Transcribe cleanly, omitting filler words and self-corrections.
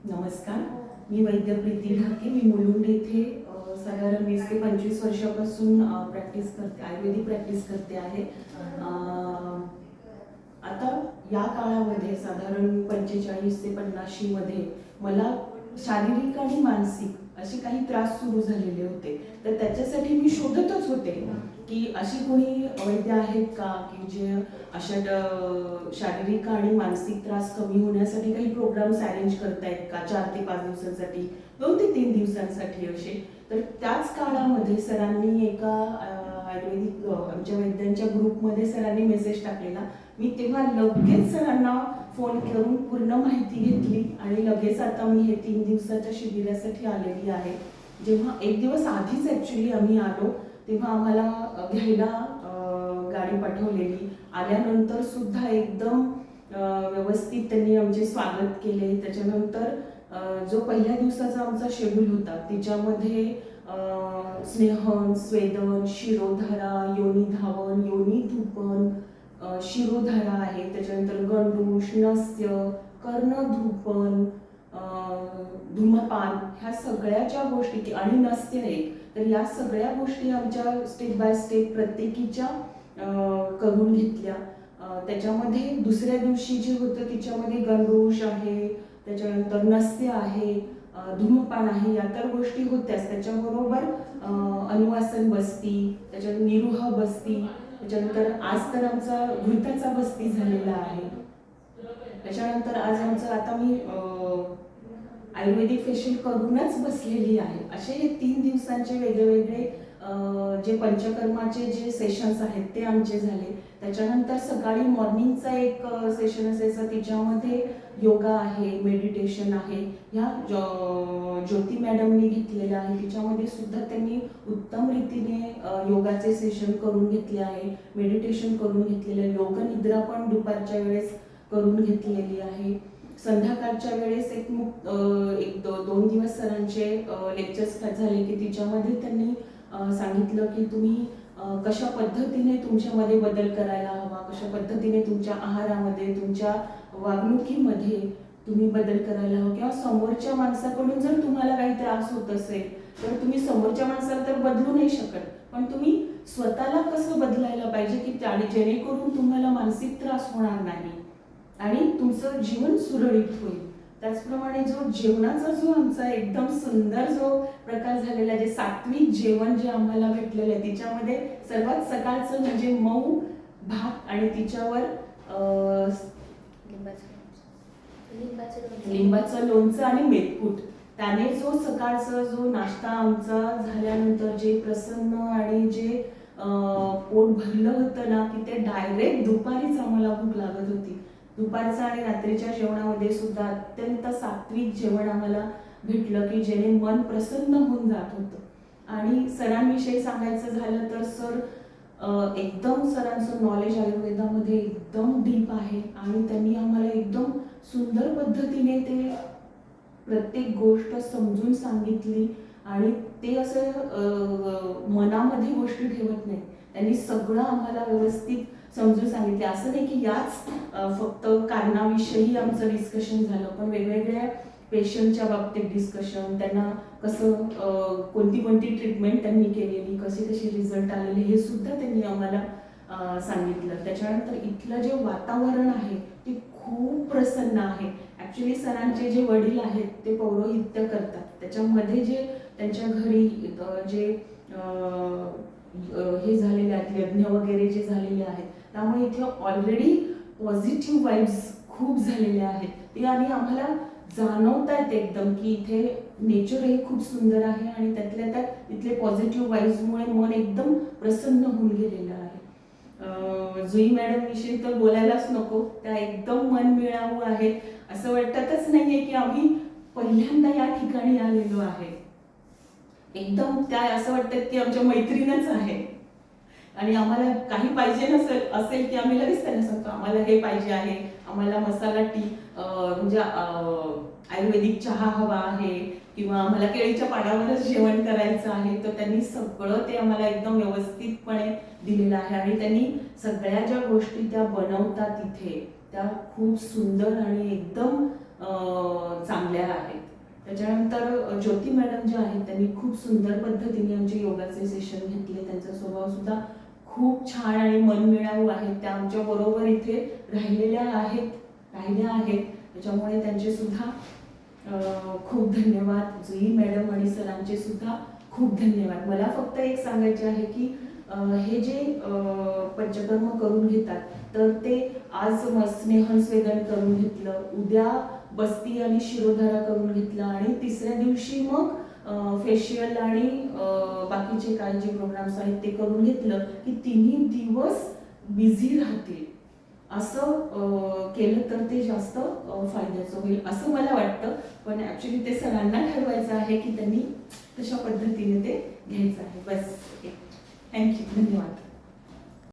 नमस्कार, मी वैद्य प्रीती ढाके. मी मुलुंड येथे साधारण 20 ते 25 वर्षापासून प्रॅक्टिस करते, आयुर्वेदिक प्रॅक्टिस करते आहे. आता या काळामध्ये साधारण 45 ते 50 मध्ये मला शारीरिक आणि मानसिक असे काही त्रास सुरू झालेले होते. तर त्याच्यासाठी मी शोधतच होते की अशी कोणी वैद्य आहेत का की जे अशा शारीरिक आणि मानसिक त्रास कमी होण्यासाठी काही प्रोग्राम्स अरेंज करतायत का, 4 ते 5 दिवसांसाठी, 2 ते 3 दिवसांसाठी असे. तर त्याच काळामध्ये सरांनी एका आयुर्वेदिक आमच्या वैद्यांच्या ग्रुपमध्ये सरांनी मेसेज टाकलेला. मी तेव्हा लगेच सरांना फोन करून पूर्ण माहिती घेतली आणि लगेच आता मी हे 3 दिवसाच्या शिबिरासाठी आलेली आहे. जेव्हा एक दिवस आधीच ॲक्च्युली आम्ही आलो तेव्हा आम्हाला घ्यायला गाडी पाठवलेली. आल्यानंतर सुद्धा एकदम व्यवस्थित त्यांनी आमचे स्वागत केले. त्याच्यानंतर जो पहिल्या दिवसाचा आमचा शेड्यूल होता त्याच्यामध्ये स्नेहन, स्वेदन, शिरोधारा, योनी धावन, योनी धूपन, शिरोधारा आहे. त्याच्यानंतर गंडूश, नस्य, कर्णधूपन, धूमपान, ह्या सगळ्या ज्या गोष्टी आणि नस्य एक, तर या सगळ्या गोष्टी आमच्या स्टेप बाय स्टेप प्रत्येकीच्या करून घेतल्या. त्याच्यामध्ये दुसऱ्या दिवशी जे होतं त्याच्यामध्ये गंडूश आहे, त्याच्यानंतर नस्य आहे, धूमपान आहे, या तर गोष्टी होत्याच. त्याच्याबरोबर अनुवासन बसती, त्याच्यानंतर निरुह बसती, त्याच्यानंतर आज तर आमचा घृताचा बसती झालेला आहे. त्याच्यानंतर आज आमचं आता मी आयुर्वेदिक फेशियल करूनच बसलेली आहे. असे हे 3 दिवसांचे वेगवेगळे जे पंचकर्माचे जे सेशन्स आहेत ते आमचे झाले. त्याच्यानंतर सकाळी मॉर्निंगचा एक सेशन असायचं, त्याच्यामध्ये योगा आहे, मेडिटेशन आहे. ह्या ज्योती मॅडमनी घेतलेलं आहे. त्याच्यामध्ये सुद्धा त्यांनी उत्तम रीतीने योगाचे सेशन करून घेतले आहे, मेडिटेशन करून घेतलेलं आहे. योगनिद्रा पण दुपारच्या वेळेस करून घेतलेली आहे. संध्याकाळच्या वेळेस एक 2 दिवस सरांचे लेक्चर्स झाले की तिच्यामध्ये त्यांनी सांगितलं की तुम्ही कशा पद्धतीने तुमच्यामध्ये बदल करायला हवा, कशा पद्धतीने तुमच्या आहारामध्ये, तुमच्या वागणुकीमध्ये तुम्ही बदल करायला हवा. किंवा समोरच्या माणसाकडून जर तुम्हाला काही त्रास होत असेल तर तुम्ही समोरच्या माणसाला तर बदलू नाही शकत, पण तुम्ही स्वतःला कसं बदलायला पाहिजे की जेणेकरून तुम्हाला मानसिक त्रास होणार नाही आणि तुमचं जीवन सुरळीत होईल. त्याचप्रमाणे जेवणाचा जो आमचा एकदम सुंदर जो प्रकार झालेला आहे, जे सात्विक जेवण जे आम्हाला भेटलेलं आहे, त्याच्यामध्ये सर्वात सकाळचं म्हणजे मऊ भात आणि तिच्यावर लिंबाचं लोणचं आणि मेथकूट, त्याने जो सकाळचा जो नाश्ता आमचा झाल्यानंतर जे प्रसन्न आणि जे पोट भरलं होतं ना की ते डायरेक्ट दुपारीच आम्हाला भूक लागत होती. दुपारचं आणि रात्रीच्या जेवणामध्ये सुद्धा अत्यंत सात्विक जेवण आम्हाला भेटलं की जेणे मन प्रसन्न होऊन जात होतं. आणि सरांविषयी सांगायचं झालं तर एकदम सरांचं नॉलेज आयुर्वेदामध्ये एकदम डीप आहे आणि त्यांनी आम्हाला एकदम सुंदर पद्धतीने ते प्रत्येक गोष्ट समजून सांगितली आणि ते असं मनामध्ये गोष्टी ठेवत नाही. त्यांनी सगळं आम्हाला व्यवस्थित समजून सांगितले. असं नाही की याच फक्त कारणाविषयी आमचं डिस्कशन झालं, पण वेगवेगळ्या पेशंटच्या बाबतीत डिस्कशन, त्यांना कसं कोणती ट्रीटमेंट त्यांनी केलेली, कशी रिझल्ट आलेले, हे सुद्धा त्यांनी आम्हाला सांगितलं. त्याच्यानंतर इथलं जे वातावरण आहे ते खूप प्रसन्न आहे. ॲक्च्युली सरांचे जे वडील आहेत ते पौरोहित्य करतात. त्याच्यामध्ये जे त्यांच्या घरी जे हे झालेले आहेत, यज्ञ वगैरे जे झालेले आहेत, त्यामुळे इथे ऑलरेडी पॉझिटिव्ह वाईब्स खूप झालेल्या आहेत. ते आणि आम्हाला जाणवत आहेत एकदम की इथे नेचर हे खूप सुंदर आहे आणि त्यातल्या त्यात इथले पॉझिटिव्ह वाईब्समुळे मन एकदम प्रसन्न होऊन गेलेलं आहे. जुई मॅडम विषयी तर बोलायलाच नको, त्या एकदम मनमिळावू आहेत. असं वाटतच नाहीये की आम्ही पहिल्यांदा या ठिकाणी आलेलो आहे. एकदम त्या असं वाटतं की आमच्या मैत्रीणच आहे आणि आम्हाला काही पाहिजे असेल की आम्ही लगेच त्यांना सांगतो आम्हाला हे पाहिजे आहे, आम्हाला मसाला टी म्हणजे आयुर्वेदिक चहा हवा आहे किंवा आम्हाला केळीच्या पानावरच जेवण करायचं आहे. तर त्यांनी सगळं ते आम्हाला एकदम व्यवस्थितपणे दिलेलं आहे आणि त्यांनी सगळ्या ज्या गोष्टी त्या बनवतात इथे त्या खूप सुंदर आणि एकदम चांगल्या आहेत. त्याच्यानंतर ज्योती मॅडम ज्या आहेत त्यांनी खूप सुंदर पद्धतीने आमचे योगाचे सेशन घेतले. त्यांचा स्वभाव सुद्धा खूप छान आणि मनमिळावू आहे. त्या आमच्या बरोबर इथे राहिल्या आहेत. त्याच्यामुळे त्यांचे सुद्धा खूप धन्यवाद. जुई मॅडम आणि सरांचे सुद्धा खूप धन्यवाद. मला फक्त एक सांगायचे आहे की हे जे पंचकर्म करून घेतात तर ते आज स्नेहस्वेदन करून घेतलं, उद्या बस्ती आणि शिरोधारा करून घेतला आणि तिसऱ्या दिवशी मग फेशियल आणि बाकीचे काही जे प्रोग्राम्स आहेत ते करून घेतलं की तिन्ही दिवस बिझी राहतील. असं केलं तर ते जास्त फायद्याचं होईल असं मला वाटतं. पण ॲक्च्युली ते सरांना ठरवायचं आहे की त्यांनी तशा पद्धतीने ते घ्यायचं आहे. बस. थँक्यू. धन्यवाद.